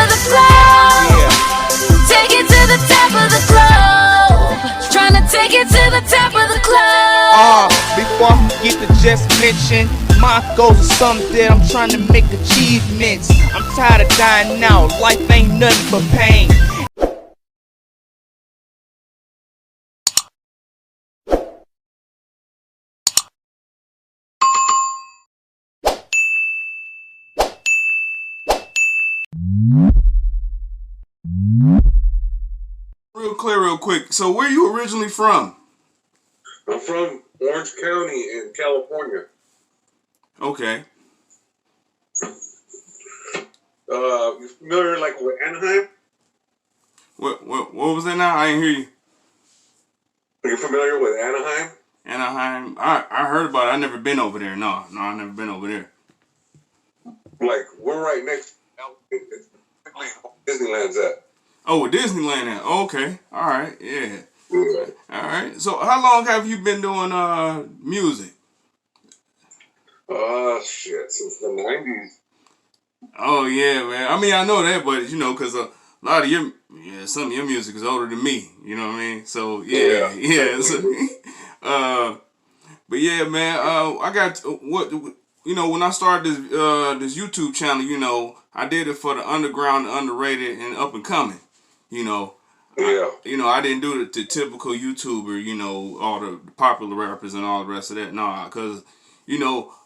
the globe. Take it to the top of the globe. Trying to take it to the top of the globe. Before I forget to just mention, my goals are something that I'm trying to make achievements. I'm tired of dying out, life ain't nothing but pain. Real quick. So where are you originally from? I'm from Orange County in California. Okay. You familiar like with Anaheim? What was that now? I didn't hear you. Are you familiar with Anaheim? Anaheim. I heard about it. I never been over there. No, I never been over there. Like we're right next to Disneyland's at. Oh, where Disneyland at? Oh, okay. All right. Yeah. All right. So how long have you been doing music? Shit, since the 90s. Oh yeah, man. I mean, I know that, but you know, cause a lot of some of your music is older than me. You know what I mean? So yeah. So, but yeah, man. I got when I started this YouTube channel, you know, I did it for the underground, underrated, and up and coming. You know. Yeah. I didn't do the typical YouTuber, you know, all the popular rappers and all the rest of that. Nah, cause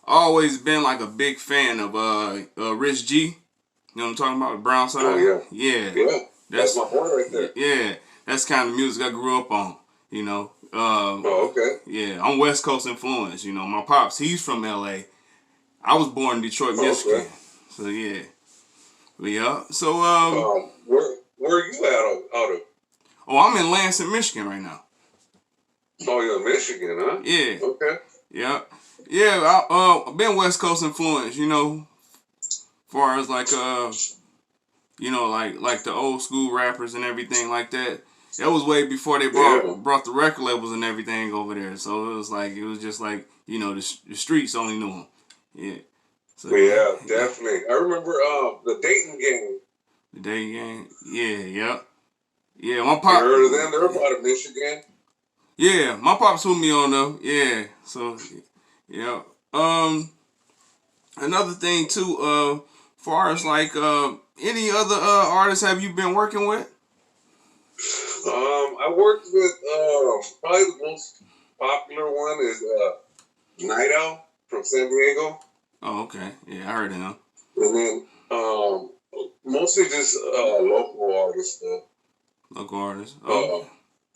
always been like a big fan of Rich G. You know what I'm talking about? The Brown Side. Oh Yeah. Yeah. That's my boy right there. Yeah. That's the kind of music I grew up on. You know. Okay. Yeah, I'm West Coast influence. You know, my pops, he's from LA. I was born in Detroit, Michigan. Okay. So yeah. Yeah. So where are you out of? Oh, I'm in Lansing, Michigan right now. Oh, you're in Michigan, huh? Yeah. Okay. Yeah. Yeah, I've been West Coast influence, you know, far as like like the old school rappers and everything like that. That was way before they brought the record labels and everything over there. So it was just like the streets only knew them. Yeah. So, yeah, definitely. I remember the Dayton Gang. The Dayton Gang. Yeah. Yeah, my pop. You heard of them? They're part of Michigan. Yeah, my pops put me on them. Yeah. So yeah. Another thing too, far as like any other artists have you been working with? I worked with probably the most popular one is Night Owl from San Diego. Oh, okay. Yeah, I heard of him. And then mostly just local artists though. Local artists. Oh.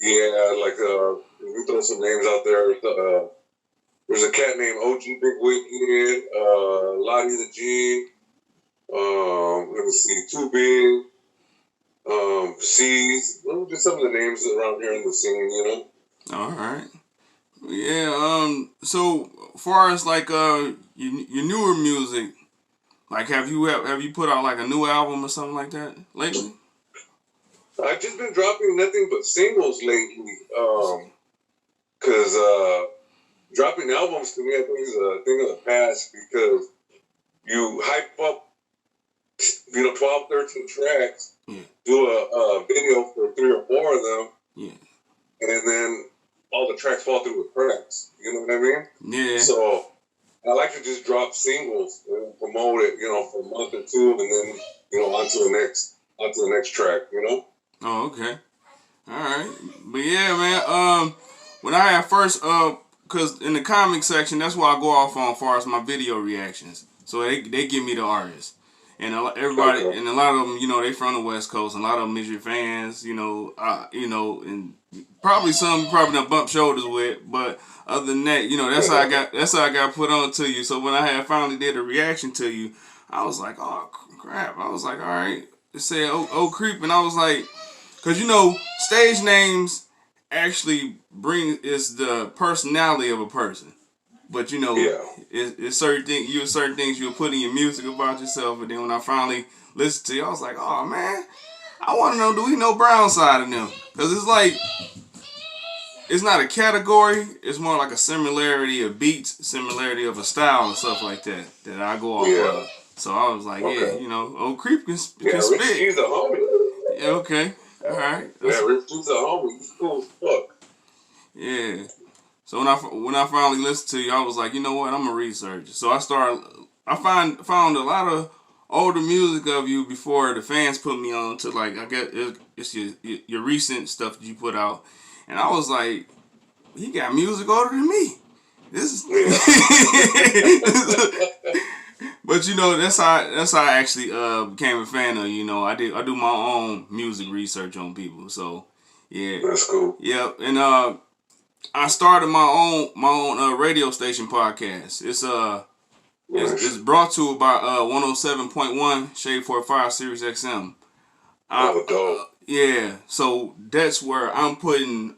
Yeah, like we throw some names out there. There's a cat named OG Big Wicked, Lottie the G. Let me see, Too Big, C's. Those are just some of the names around here in the scene, you know. All right. Yeah. So, far as like your newer music, like have you put out like a new album or something like that lately? I've just been dropping nothing but singles lately. Cause dropping albums to me, I think is a thing of the past because you hype up, 12, 13 tracks, do a video for 3 or 4 of them, and then all the tracks fall through the cracks. You know what I mean? Yeah. So I like to just drop singles and promote it, for a month or 2, and then onto the next track. Oh, okay. All right. But yeah, man. When I had first, cause in the comic section, that's what I go off on as far as my video reactions. So they give me the artists, and everybody, and a lot of them, they from the West Coast. And a lot of them is your fans, and probably some you probably done bump shoulders with. But other than that, that's how I got put on to you. So when I had finally did a reaction to you, I was like, oh crap! I was like, all right. It said OCREEP, and I was like, cause stage names actually is the personality of a person. But it's certain things you'll put in your music about yourself, and then when I finally listened to you, I was like, oh man, I want to know, do we know Brown Side of them? Because it's like, it's not a category, it's more like a similarity of beats, similarity of a style and stuff like that I go off of. So I was like, yeah, Okay. you know, OCREEP can Yeah, Rich spit. G's a homie. Yeah, okay. All right. Yeah, Rich G's a homie. He's cool as fuck. Yeah. So when I finally listened to you, I was like, you know what? I'm a researcher. So I found a lot of older music of you before the fans put me on to, like, I guess it's your recent stuff that you put out, and I was like, he got music older than me. This is, but you know that's how I actually became a fan of. You know, I do my own music research on people. So yeah, That's cool. yep, and I started my own radio station podcast. It's brought to you by 107.1 Shade 45 Sirius XM. Oh, dope. Yeah, so that's where I'm playing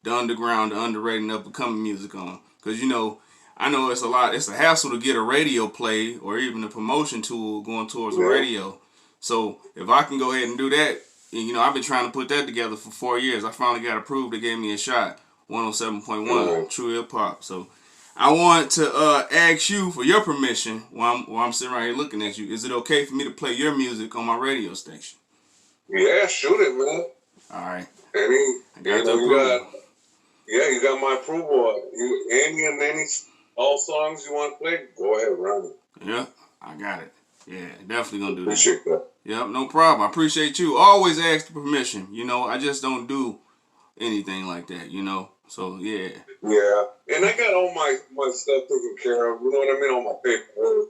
the underground, the underrated, and up and coming music on. Cause you know, I know it's a hassle to get a radio play or even a promotion tool going towards the radio. So if I can go ahead and do that, and, you know, I've been trying to put that together for 4 years. I finally got approved. They gave me a shot. 107.1 True Hip Hop. So I want to ask you for your permission while I'm sitting right here looking at you. Is it okay for me to play your music on my radio station? Yeah, shoot it, man. All right. You got my approval. Any all songs you want to play, go ahead, run it. Yeah, I got it. Yeah, definitely gonna do that. Appreciate that. Yep, no problem. I appreciate you. Always ask the permission. You know, I just don't do anything like that, you know. So yeah. Yeah. And I got all my stuff taken care of. You know what I mean? All my paperwork.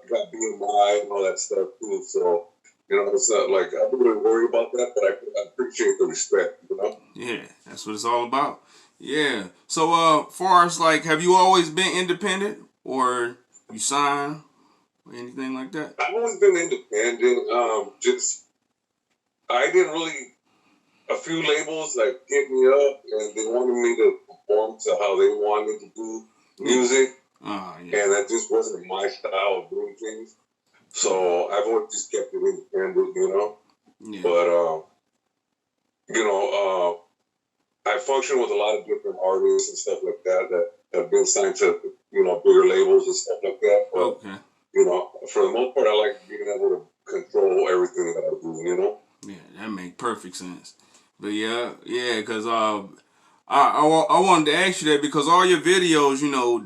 Got BMI and all that stuff too. So, you know, it's not like I don't really worry about that, but I appreciate the respect, you know? Yeah, that's what it's all about. Yeah. So far as like, have you always been independent or you sign or anything like that? I've always been independent. I didn't really. A few labels like hit me up and they wanted me to perform to how they wanted to do music, and that just wasn't my style of doing things. So I've always just kept it independent, you know. Yeah. But I function with a lot of different artists and stuff like that have been signed to, you know, bigger labels and stuff like that. But you know, for the most part, I like being able to control everything that I do, you know. Yeah, that makes perfect sense. But yeah, because I wanted to ask you that because all your videos, you know,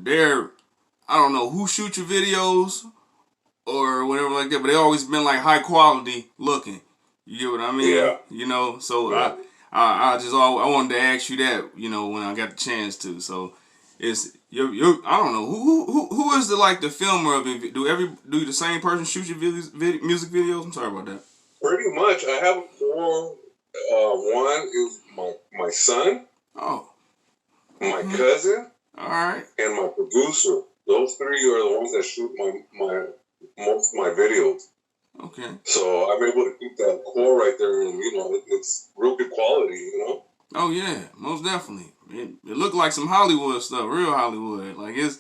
I don't know who shoot your videos or whatever like that, but they always been like high quality looking. You get what I mean? Yeah. You know, so I wanted to ask you that, you know, when I got the chance to. So it's I don't know who is the filmer of it. Do the same person shoot your music videos? I'm sorry about that. Pretty much, I have 4. One is my son. Oh. My cousin. All right. And my producer. Those 3 are the ones that shoot most of my videos. Okay. So I'm able to keep that core right there, and you know, it's real good quality, you know. Oh yeah, most definitely. It looked like some Hollywood stuff, real Hollywood. Like it's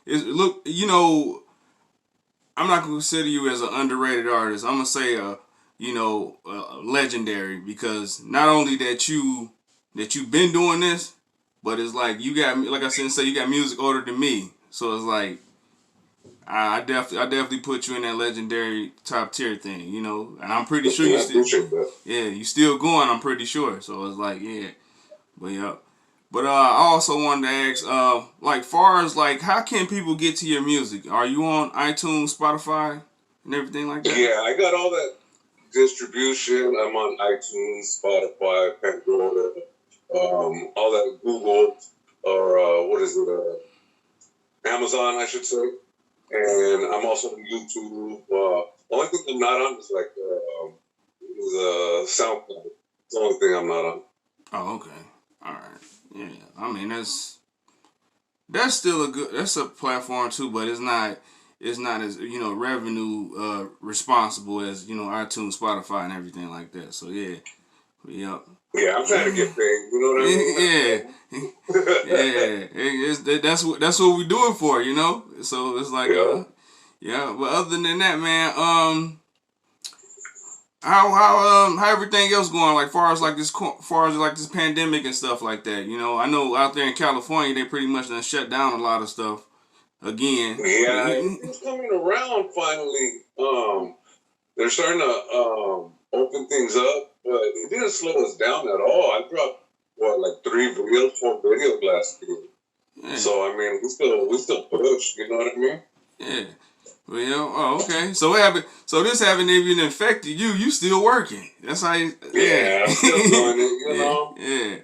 look. You know, I'm not gonna consider you as an underrated artist. I'm gonna say legendary, because not only that you've been doing this, but it's like you got, like I said, you got music older than me. So it's like I definitely put you in that legendary top tier thing, you know. And I'm pretty sure you still going. I'm pretty sure. So it's like but yeah. But I also wanted to ask, like, far as like, how can people get to your music? Are you on iTunes, Spotify, and everything like that? Yeah, I got all that distribution. I'm on iTunes, Spotify, Pandora, all that, Google, or what is it, Amazon, I should say. And I'm also on YouTube. Only thing I'm not on is like SoundCloud. It's the only thing I'm not on. Oh, okay. All right. Yeah. I mean, that's still that's a platform too, but it's not as, you know, revenue responsible as, you know, iTunes, Spotify, and everything like that. So yeah. Yep. Yeah, I'm trying to get paid. You know what I mean? Yeah. That's what we do it for, you know. So it's like, But other than that, man, how everything else going? Like far as this pandemic and stuff like that. You know, I know out there in California they pretty much done shut down a lot of stuff. again. Yeah, it's coming around finally. They're starting to open things up, but it didn't slow us down at all. I dropped like 4 videos last year. Yeah. So I mean, we still push. You know what I mean? Yeah. Well, oh, okay. So what happened? So this haven't even affected you. You still working? That's how. Yeah, I'm still doing it. You know. Yeah.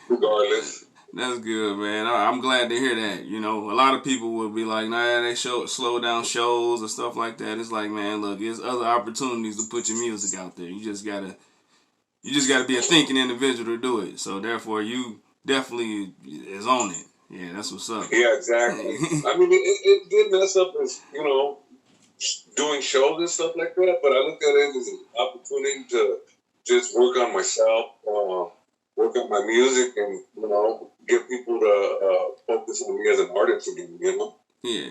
Regardless. That's good, man. I'm glad to hear that. You know, a lot of people would be like, nah, they slow down shows or stuff like that. It's like, man, look, there's other opportunities to put your music out there. You just gotta be a thinking individual to do it. So therefore, you definitely is on it. Yeah, that's what's up. Yeah, exactly. I mean, it did mess up as, doing shows and stuff like that, but I looked at it as an opportunity to just work on myself, work on my music, and, get people to focus on me as an artist again, Yeah,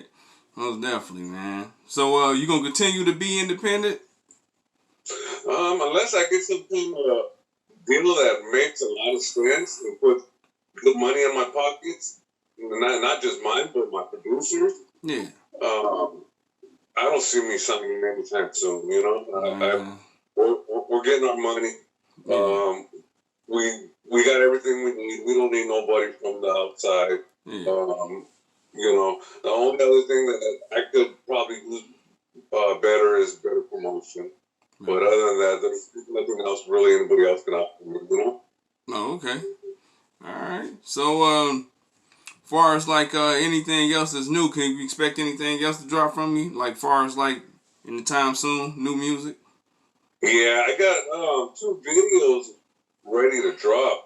most definitely, man. So, you gonna continue to be independent? Unless I get some kind of deal that makes a lot of sense and put good money in my pockets, not just mine, but my producers. Yeah. I don't see me signing anytime soon. We're getting our money. Yeah. We got everything we need. We don't need nobody from the outside. Yeah. The only other thing that I could probably do better is better promotion. But other than that, there's nothing else really anybody else can offer me. Oh, okay. All right. So, far as like anything else that's new, can you expect anything else to drop from me? Like far as like in the time soon, new music? Yeah, I got 2 videos ready to drop.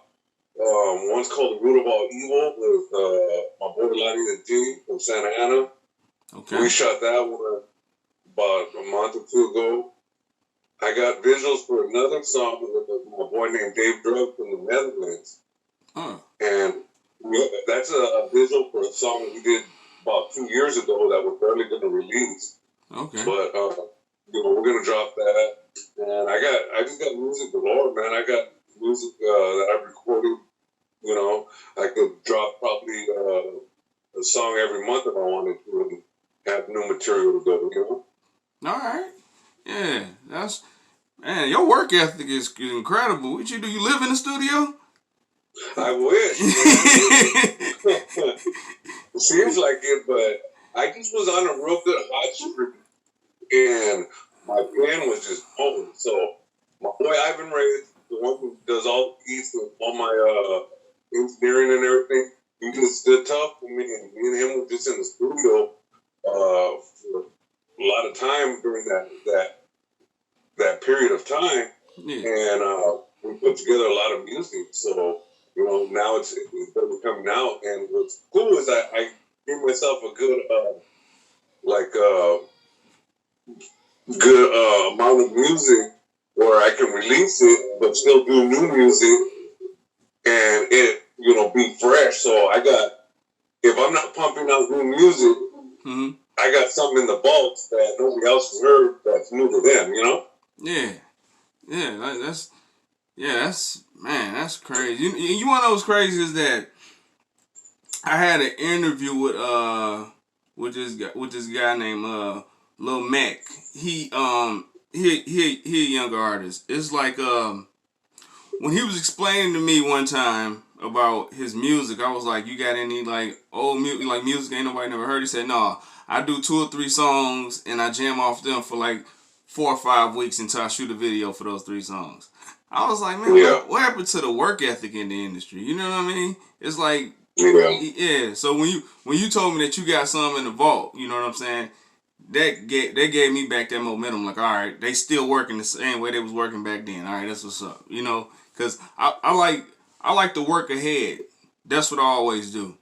One's called The Root of All Evil with my boy Lonnie the G from Santa Ana. Okay. We shot that one about a month or 2 ago. I got visuals for another song with my boy named Dave Drug from the Netherlands. Oh. And that's a visual for a song we did about 2 years ago that we're barely going to release. Okay. But, we're going to drop that. And I just got music galore, man. I got music that I've recorded. I could drop probably a song every month if I wanted to and have new material to go, All right. Yeah, man, your work ethic is incredible. What you do? You live in the studio? I wish. It seems like it, but I just was on a real good hot streak, and my pen was just going. So my boy Ivan Ray, the one who does all the beats and all my engineering and everything, he just stood tough for me, and me and him were just in the studio for a lot of time during that period of time, and we put together a lot of music. So now it's coming out, and what's cool is I gave myself a good amount of music where I can release it, but still do new music, and it be fresh. So if I'm not pumping out new music, mm-hmm. I got something in the vaults that nobody else has heard that's new to them, Yeah. That's crazy. You want to know what's crazy is that I had an interview with this guy named Lil Mac. He a younger artist. It's like when he was explaining to me one time about his music, I was like, "You got any like old music, like music ain't nobody never heard?" He said, "No, I do 2 or 3 songs and I jam off them for like 4 or 5 weeks until I shoot a video for those 3 songs." I was like, man, what happened to the work ethic in the industry? You know what I mean? It's like, yeah. So when you told me that you got some in the vault, you know what I'm saying? That gave me back that momentum. Like, all right, they still working the same way they was working back then. All right, that's what's up. Because I like to work ahead. That's what I always do.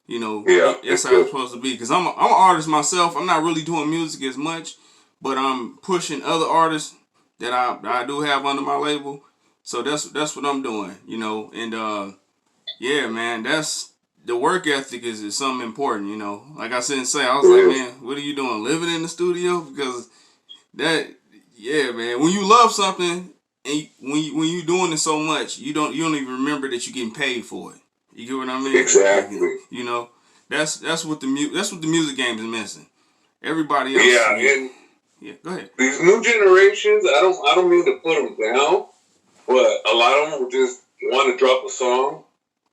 That's how it's supposed to be. Because I'm an artist myself. I'm not really doing music as much, but I'm pushing other artists that I do have under my label. So that's what I'm doing, and yeah, man, that's the work ethic is something important, Like I said, I was like, man, what are you doing, living in the studio? Because that, yeah, man, when you love something and when you doing it so much, you don't even remember that you're getting paid for it. You get what I mean? Exactly. That's what the music game is missing. Everybody else. Yeah, and yeah, go ahead. these new generations, I don't mean to put them down, but a lot of them will just want to drop a song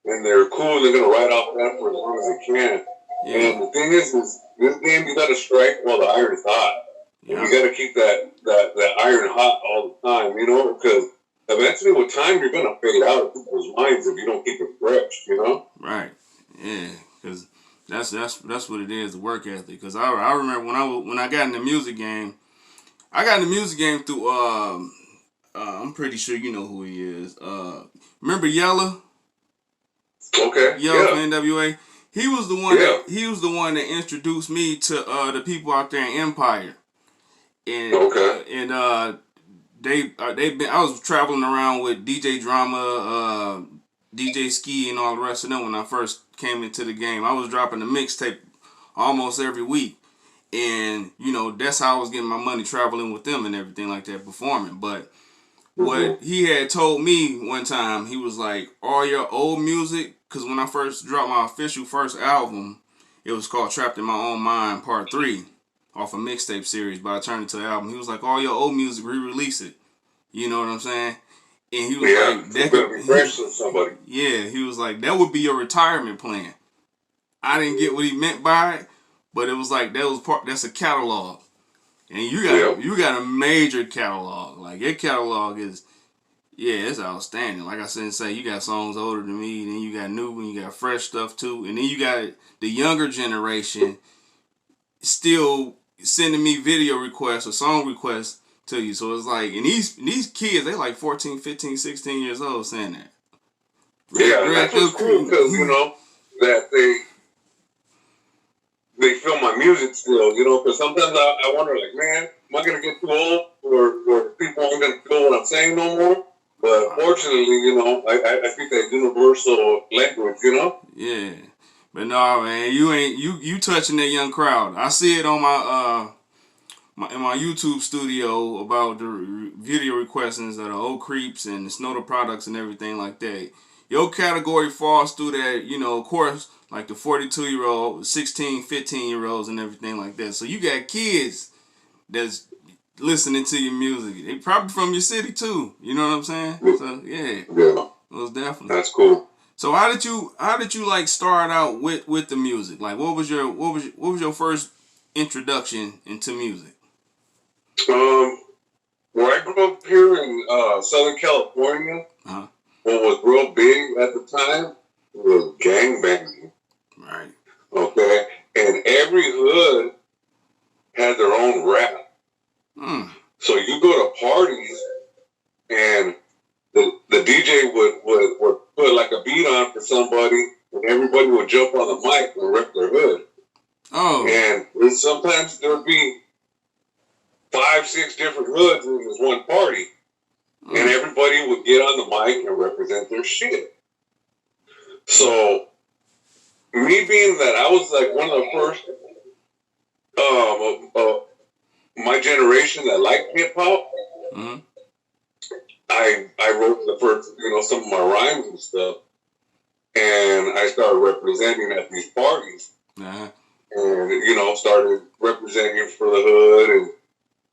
and they're cool. They're gonna ride off that for as long as they can. Yeah. And the thing is this game you got to strike while the iron's hot. Yeah. And you got to keep that iron hot all the time, you know, because eventually with time you're gonna fade out of people's minds if you don't keep it fresh, you know. Right. Yeah. Because that's what it is, the work ethic. Because I remember when I got in the music game, I got in the music game through I'm pretty sure you know who he is. Remember Yella? Okay. Yella Yeah. from NWA. He was the one. Yeah. He was the one that introduced me to the people out there in Empire. And they've been. I was traveling around with DJ Drama, DJ Ski, and all the rest of them when I first came into the game. I was dropping a mixtape almost every week, and you know that's how I was getting my money, traveling with them and everything like that, performing. But what he had told me one time, he was like, all your old music, because when I first dropped my official first album, it was called Trapped in My Own Mind Part 3 off a mixtape series, but I turned it to an album. He was like, all your old music, re-release it. You know what I'm saying? And he was like, that could be fresh with somebody. Yeah, he was like, that would be your retirement plan. I didn't get what he meant by it, but it was like, that's a catalog. And you got a major catalog. Like your catalog is, it's outstanding. Like I said, you got songs older than me, then you got new and you got fresh stuff too, and then you got the younger generation still sending me video requests or song requests to you. So it's like, and these kids, they like 14, 15, 16 years old saying that. Yeah, that's what's cool because you know that they feel my music still, you know, because sometimes I wonder, like, man, am I going to get too old or people aren't going to feel what I'm saying no more? But fortunately, you know, I speak that universal language, you know? Yeah. But no, man, you touching that young crowd. I see it on in my YouTube studio about the video requestings of the OCREEPs and the Snowder products and everything like that. Your category falls through that, you know, of course, like the 42-year-old, 16, 15-year-olds and everything like that. So you got kids that's listening to your music. They probably from your city too. You know what I'm saying? So Yeah. Most definitely. That's cool. So how did you like start out with the music? Like what was your first introduction into music? Where I grew up here in Southern California, what was real big at the time was gangbanging. Right. Okay, and every hood had their own rap. So you go to parties, and the DJ would put like a beat on for somebody, and everybody would jump on the mic and rep their hood. Oh. And sometimes there would be 5, 6 different hoods in this one party, and everybody would get on the mic and represent their shit. So, me being that I was like one of the first, my generation that liked hip hop, I wrote the first, you know, some of my rhymes and stuff, and I started representing at these parties, and you know, started representing for the hood, and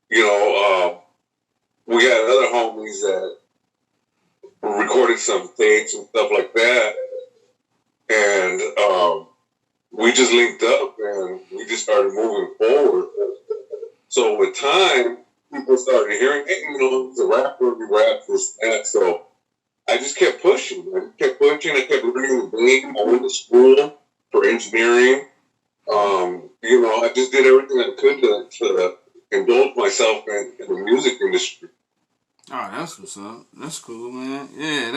you know, we had other homies that recorded some tapes and stuff like that, and we just linked up and we just started moving forward. So with time, people started hearing, hey, you know, he's a rapper, he raps this, that. So I just kept pushing. I kept learning the game. I went to school for engineering. You know, I just did everything I could to indulge myself in the music industry. Oh, that's what's up. That's cool, man. Yeah,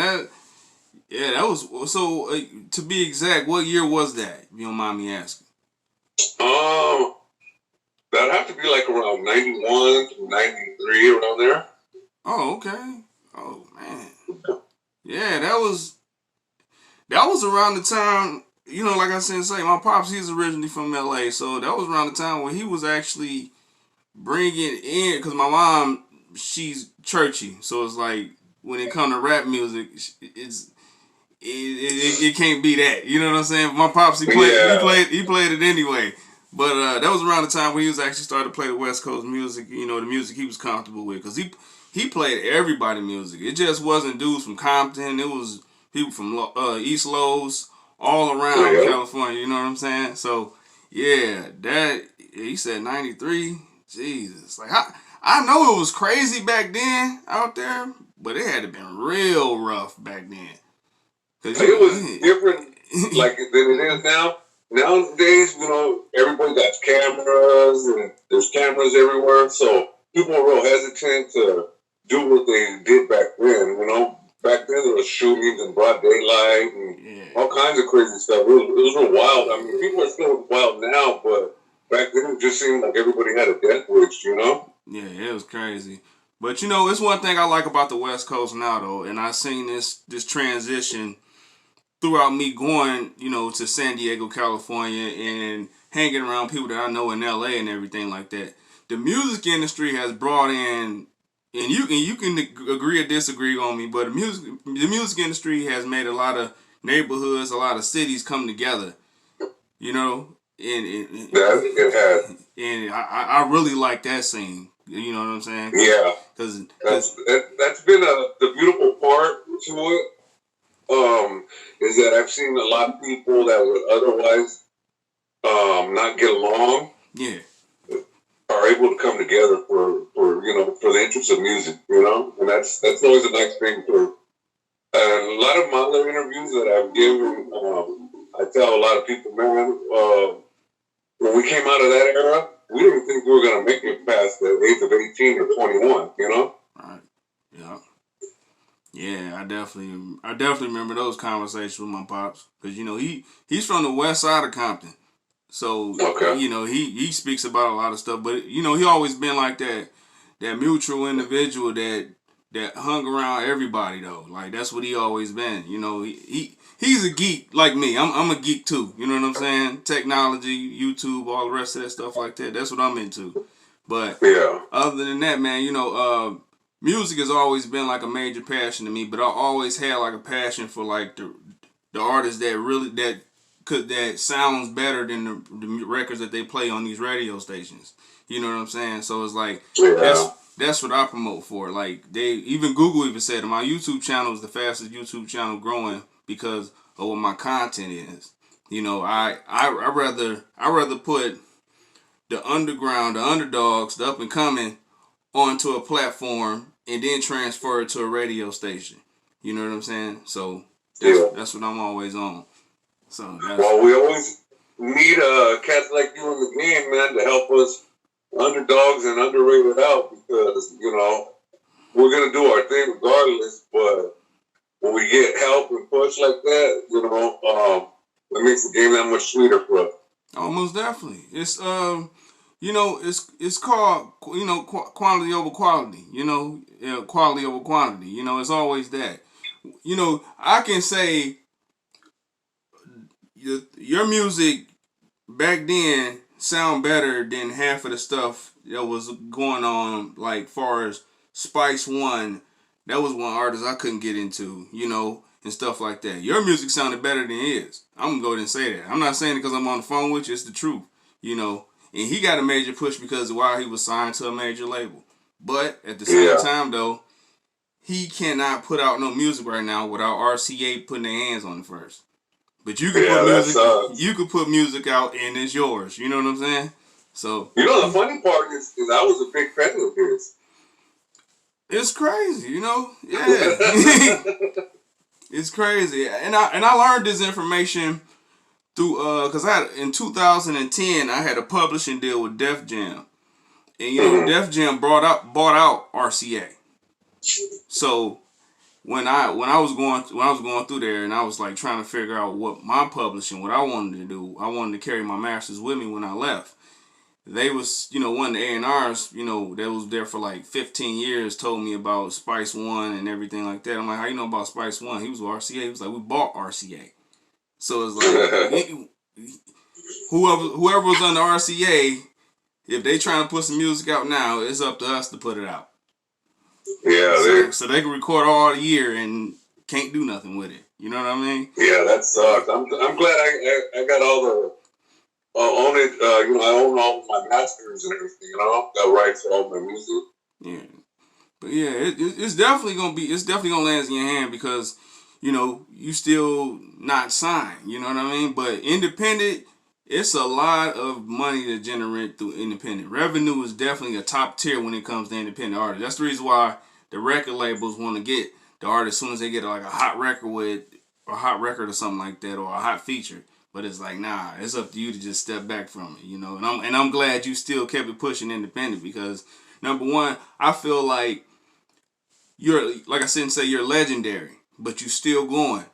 that was so. To be exact, what year was that? If you don't mind me asking. That'd have to be like around 91 to 93, around there. Oh, okay. Oh man. Yeah, that was around the time. You know, like I said, my pops, he's originally from LA, so that was around the time when he was actually bringing in, because my mom, she's churchy, so it's like when it comes to rap music, it can't be that. You know what I'm saying? My pops, he played it anyway. But that was around the time when he was actually starting to play the West Coast music. You know, the music he was comfortable with, because he played everybody music. It just wasn't dudes from Compton. It was people from East Los, all around California. You know what I'm saying? So yeah, he said 93. Jesus, like I know it was crazy back then out there, but it had to been real rough back then. It was different, like than it is now. Nowadays, you know, everybody got cameras and there's cameras everywhere, so people are real hesitant to do what they did back then. You know, back then there was shootings in broad daylight and all kinds of crazy stuff. It was real wild. I mean, people are still wild now, but back then it just seemed like everybody had a death wish, you know? Yeah, it was crazy. But you know, it's one thing I like about the West Coast now, though, and I've seen this transition throughout me going, you know, to San Diego, California, and hanging around people that I know in LA and everything like that. The music industry has brought in, and you can agree or disagree on me, but the music industry has made a lot of neighborhoods, a lot of cities come together. You know, and it has. And I really like that scene. You know what I'm saying? Yeah, because that's been the beautiful part to it. Is that I've seen a lot of people that would otherwise not get along. Yeah, are able to come together for the interest of music. You know, and that's always a nice thing for. And a lot of my other interviews that I've given, I tell a lot of people, man, when we came out of that era, we didn't think we were going to make it past the age of 18 or 21, you know? Right. Yeah. Yeah, I definitely remember those conversations with my pops. Because, you know, he's from the west side of Compton. So, you know, he speaks about a lot of stuff. But, you know, he always been like that mutual individual that hung around everybody, though. Like, that's what he always been. You know, he's a geek like me. I'm a geek, too. You know what I'm saying? Technology, YouTube, all the rest of that stuff like that. That's what I'm into. But other than that, man, you know, music has always been like a major passion to me. But I always had like a passion for like the artists that sounds better than the records that they play on these radio stations. You know what I'm saying? So it's like that's what I promote for. Like Google even said my YouTube channel is the fastest YouTube channel growing because of what my content is. You know, I rather put the underground, the underdogs, the up and coming onto a platform and then transfer it to a radio station. You know what I'm saying? So that's what I'm always on. So we always need cats like you in the game, man, to help us underdogs and underrated out, because, you know, we're going to do our thing regardless, but when we get help and push like that, you know, it makes the game that much sweeter for us. Almost definitely. It's you know, it's called, you know, quality over quality. You know, quality over quantity. You know, it's always that. You know, I can say your music back then sound better than half of the stuff that was going on, like far as Spice One. That was one artist I couldn't get into, you know, and stuff like that. Your music sounded better than his. I'm going to go ahead and say that. I'm not saying it because I'm on the phone with you. It's the truth, you know. And he got a major push because while he was signed to a major label. But at the same time, though, he cannot put out no music right now without RCA putting their hands on it first. But you can put music. You could put music out and it's yours. You know what I'm saying? So you know the funny part is I was a big fan of his. It's crazy, you know. Yeah, it's crazy. And I learned this information through because in 2010 I had a publishing deal with Def Jam, and you know Def Jam bought out RCA. So when I was going through there and I was like trying to figure out what my publishing, what I wanted to do, I wanted to carry my masters with me when I left. They was, you know, one of the A&Rs, you know, that was there for like 15 years told me about Spice One and everything like that. I'm like, how you know about Spice One? He was with RCA. He was like, we bought RCA. So it's like, whoever was under RCA, if they trying to put some music out now, it's up to us to put it out. Yeah. So they can record all the year and can't do nothing with it. You know what I mean? Yeah, that sucks. I'm glad I got all the own it. You know, I own all my masters and everything. You know, got rights to all my music. Yeah. But yeah, it's definitely gonna land in your hand because, you know, you still not signed. You know what I mean? But independent, it's a lot of money to generate through independent. Revenue is definitely a top tier when it comes to independent artists. That's the reason why the record labels want to get the artist as soon as they get like a hot record or something like that, or a hot feature. But it's like, nah, it's up to you to just step back from it, you know. And I'm glad you still kept it pushing independent because number one, I feel like you're, like I said, say you're legendary, but you still going.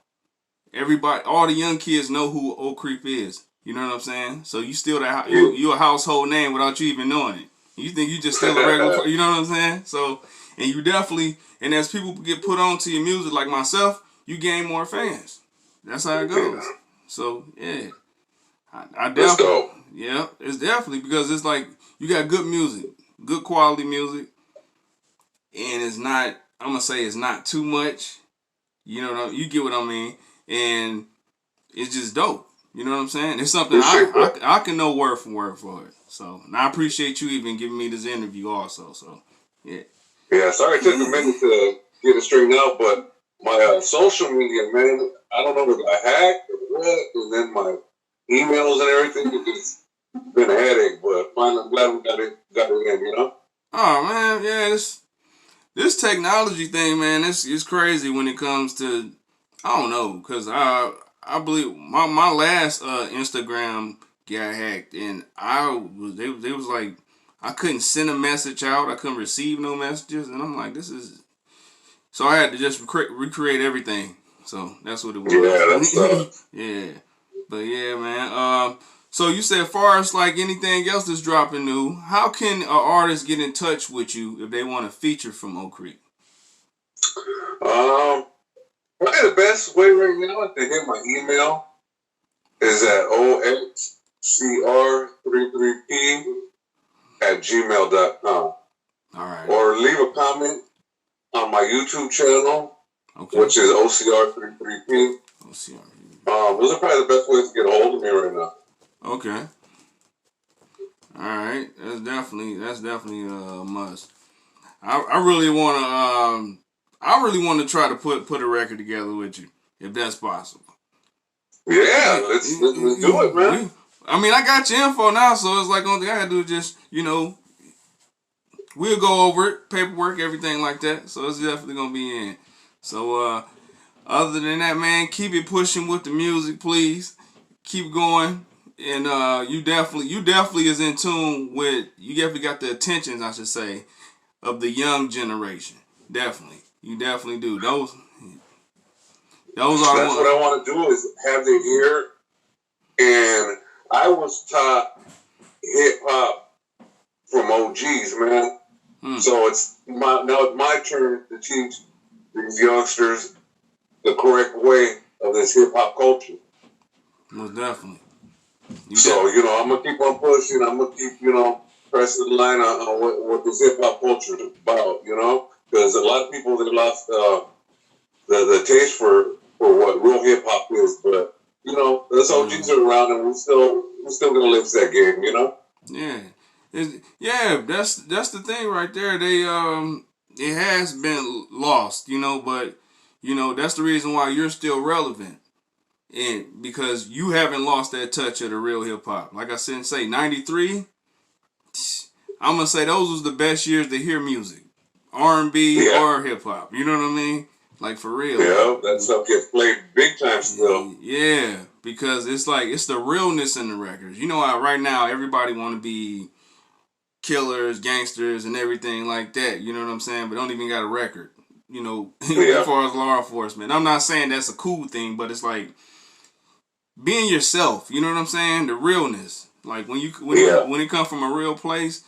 Everybody, all the young kids know who OCREEP is. You know what I'm saying? So you still you a household name without you even knowing it. You think you just still a regular, you know what I'm saying? So, and you definitely, and as people get put on to your music, like myself, you gain more fans. That's how it goes. So yeah, I definitely, yeah, it's definitely because it's like you got good music, good quality music, and it's not. I'm gonna say it's not too much. You know, you get what I mean, and it's just dope. You know what I'm saying? It's something I can know word for word for it. So, and I appreciate you even giving me this interview also. So, yeah. Yeah, sorry it took a minute to get it straightened out, but my social media, man, I don't know if I hacked or what, and then my emails and everything, it's been a headache, but finally I'm glad we got it in, you know? Oh man, yeah, this technology thing, man, it's crazy when it comes to, I don't know, cause I believe my last Instagram got hacked, and they was like I couldn't send a message out, I couldn't receive no messages, and I'm like, this is, so I had to just recreate everything. So that's what it was. Yeah, that sucks. Yeah, but yeah, man. So you said, as far as like anything else that's dropping new, how can an artist get in touch with you if they want a feature from OCREEP? Probably the best way right now is to hit my email is at oxcr33p@gmail.com. All right. Or leave a comment on my YouTube channel, which is OCR33p. OCR. Those are probably the best ways to get a hold of me right now. Okay. All right. That's definitely a must. I really want to try to put a record together with you if that's possible. Yeah, let's do it, man. I mean, I got your info now, so it's like only thing I gotta do is just, you know, we'll go over it, paperwork, everything like that. So it's definitely gonna be in. So other than that, man, keep it pushing with the music, please. Keep going. And you definitely is in tune with, you definitely got the attentions, I should say, of the young generation. Definitely. You definitely do. Those are That's what I want to do is have the ear. And I was taught hip hop from OGs, man. So it's now it's my turn to teach these youngsters the correct way of this hip hop culture. Most definitely. You know, I'm gonna keep on pushing. I'm gonna keep, you know, pressing the line on what this hip hop culture is about. You know, because a lot of people they lost the taste for what real hip hop is. But you know, those OGs are around, and we're still gonna live that game. You know. Yeah. That's the thing right there. They it has been lost, you know, but you know that's the reason why you're still relevant. And because you haven't lost that touch of the real hip hop. Like I said, say 93, I'm gonna say those was the best years to hear music, R&B or hip hop. You know what I mean? Like for real. Yeah, that stuff gets played big time still. Yeah, because it's like it's the realness in the records. You know how right now everybody want to be killers, gangsters, and everything like that. You know what I'm saying? But don't even got a record. You know, as far as law enforcement. I'm not saying that's a cool thing, but it's like being yourself, you know what I'm saying? The realness. Like when it comes from a real place,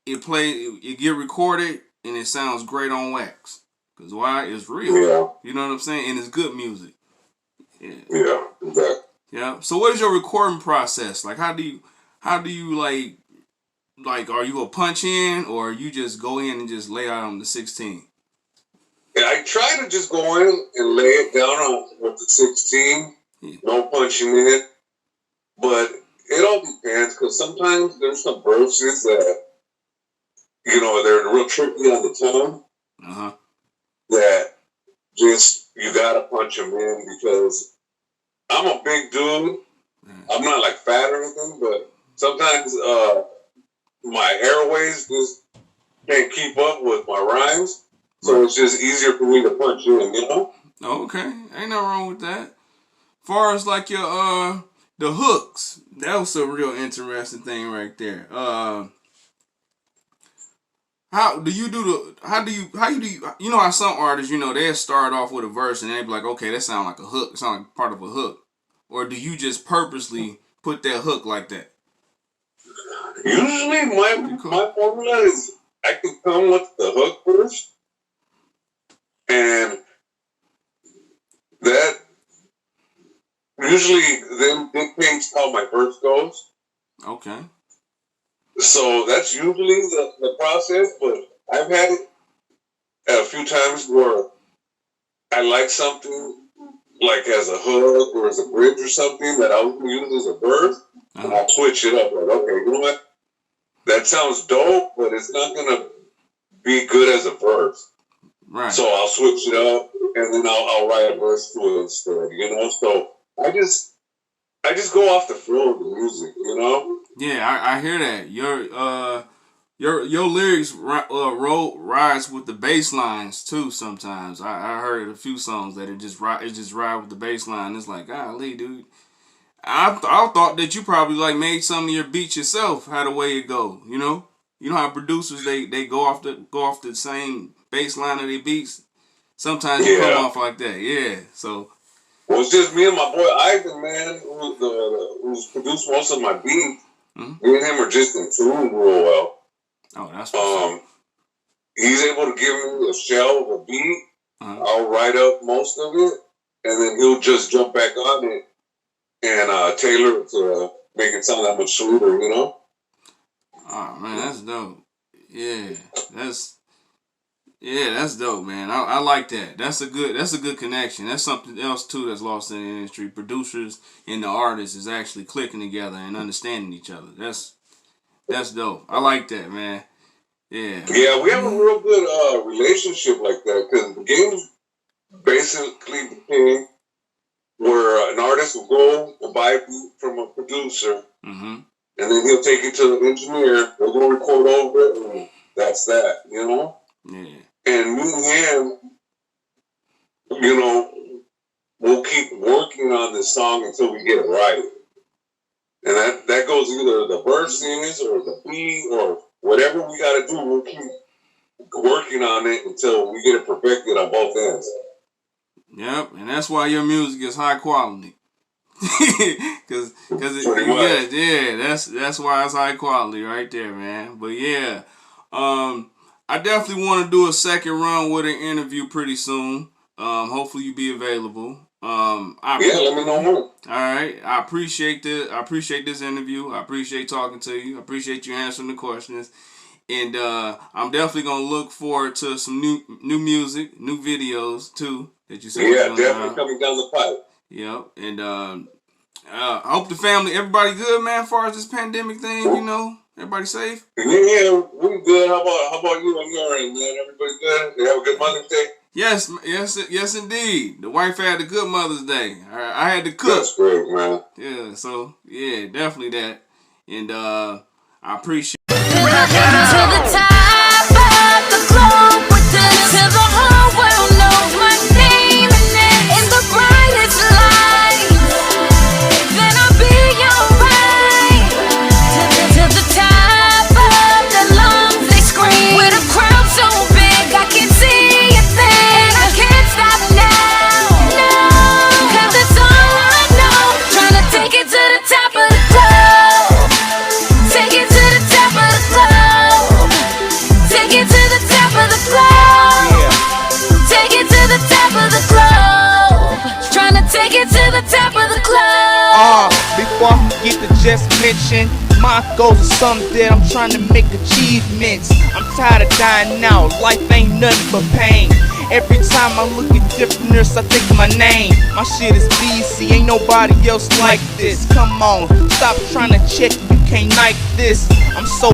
it get recorded and it sounds great on wax. Cause why? It's real. Yeah. You know what I'm saying? And it's good music. Yeah. Yeah. Exactly. Yeah. So what is your recording process? Like how do you like are you a punch in or you just go in and just lay out on the 16? I try to just go in and lay it down on with the 16, no punching in. But it all depends, because sometimes there's some verses that, they're real tricky on the tongue. That just, you gotta punch them in, because I'm a big dude. I'm not like fat or anything, but sometimes my airways just can't keep up with my rhymes. So it's just easier for me to punch in, Okay, ain't nothing wrong with that. Far as like your the hooks, that was a real interesting thing right there. How do you how some artists, they'll start off with a verse and they be like, okay, that sound like a hook, it sound like part of a hook. Or do you just purposely put that hook like that? Usually my formula is I can come with the hook first, and that usually then dictates how my verse goes. Okay. So that's usually the process, but I've had it a few times where I like something like as a hook or as a bridge or something that I would use as a verse, and I switch it up. Like, okay, you know what? That sounds dope, but it's not gonna be good as a verse. Right. So I'll switch it up, and then I'll write a verse to it instead. So I just go off the flow of the music. Yeah, I hear that. Your lyrics rise with the bass lines too. Sometimes I heard a few songs that it just ride with the bass line. It's like, golly, dude. I thought that you probably like made some of your beats yourself. How the way it go, you know how producers they go off the same bass line of their beats. Sometimes you come off like that. Yeah, so. Well, it's just me and my boy Ivan, man, who's produced most of my beats. Me and him are just in tune real well. Oh, that's what's up. He's able to give me a shell of a beat. I'll write up most of it, and then he'll just jump back on it and tailor it to make it sound that much sweeter, Oh man, that's dope. Yeah, that's dope, man. I like that. That's a good connection. That's something else too that's lost in the industry. Producers and the artists is actually clicking together and understanding each other. That's dope. I like that, man. Yeah. Yeah, we have a real good relationship like that, because the game's basically became where an artist will go and buy a beat from a producer, and then he'll take it to the engineer. They'll go record over it, and that's that. Yeah. And me and him, we'll keep working on this song until we get it right. And that goes either the verses or the beat or whatever we got to do. We'll keep working on it until we get it perfected on both ends. Yep, and that's why your music is high quality. Cause that's why it's high quality right there, man. But yeah, I definitely want to do a second run with an interview pretty soon. Hopefully you be available. Let me know more. All right, I appreciate this. I appreciate this interview. I appreciate talking to you. I appreciate you answering the questions. And I'm definitely gonna look forward to some new music, new videos too that you said. Yeah, definitely coming down the pipe. Yep, and I hope the family, everybody good, man. As far as this pandemic thing, everybody safe. Yeah, we good. How about you on your end, man? Everybody good? They have a good Mother's Day. Yes, indeed. The wife had a good Mother's Day. I had to cook. That's great, man. Yeah, so yeah, definitely that, and I appreciate. To the top of the globe, till the whole world knows my name, and in the brightest light, then I'll be alright. To the top of the lungs they scream, with a crowd so big I can see a thing. I can't stop now, no, 'cause it's all I know. Trying to take it to the top of the globe, take it to the top of the globe, take it to the top of the globe, take it to the top of the globe, trying to take it to the top of the globe. Before I forget to just mention, my goals are something that I'm trying to make achievements. I'm tired of dying out, life ain't nothing but pain. Every time I look at different nurse, I think of my name. My shit is BC, ain't nobody else like this. Come on, stop trying to check, you can't like this. I'm so